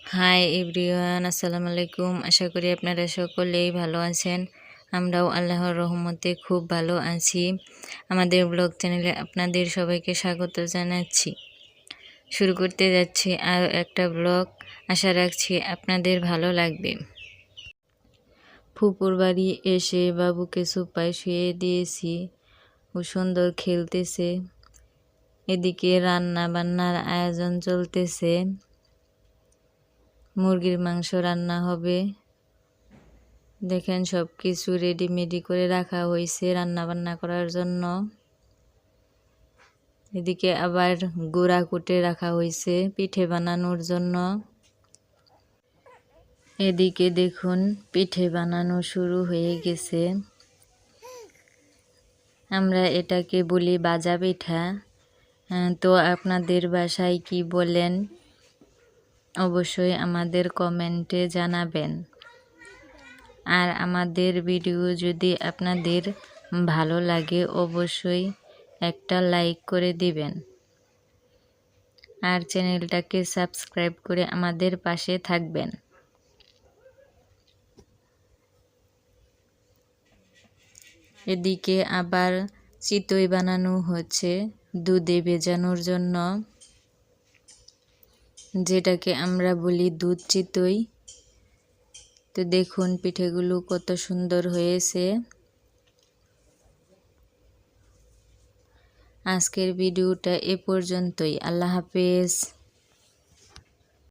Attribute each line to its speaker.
Speaker 1: Hi everyone, আসসালামু আলাইকুম। আশা করি আপনারা সকলেই ভালো আছেন। আমরাও আল্লাহর রহমতে খুব ভালো আছি। আমাদের ব্লগ চ্যানেলে আপনাদের সবাইকে স্বাগত জানাচ্ছি। শুরু করতে যাচ্ছি আরও একটা ব্লগ। আশা রাখছি আপনাদের ভালো লাগবে। ফুপুর বাড়ি এসে বাবুকে সোফায় শুয়ে দিয়েছি। ও সুন্দর খেলতেছে। এদিকে রান্না বান্নার আয়োজন চলতেছে। মুরগির মাংস রান্না হবে। দেখেন সব কিছু রেডিমেডি করে রাখা হয়েছে রান্না বান্না করার জন্য। এদিকে আবার গুঁড়া কুটে রাখা হয়েছে পিঠে বানানোর জন্য। এদিকে দেখুন পিঠে বানানো শুরু হয়ে গেছে। আমরা এটাকে বলি বাজা পিঠা। তো আপনাদের বাসায় কি বলেন অবশ্যই আমাদের কমেন্টে জানাবেন। আর আমাদের ভিডিও যদি আপনাদের ভালো লাগে অবশ্যই একটা লাইক করে দিবেন। আর চ্যানেলটাকে সাবস্ক্রাইব করে আমাদের পাশে থাকবেন। এদিকে আবার চিতই বানানো হচ্ছে দুধে ভেজানোর জন্য, যেটাকে আমরা বলি দুধ চিতই। তো দেখুন পিঠেগুলো কত সুন্দর হয়েছে। আজকের ভিডিওটা এ পর্যন্তই। আল্লাহ হাফেজ।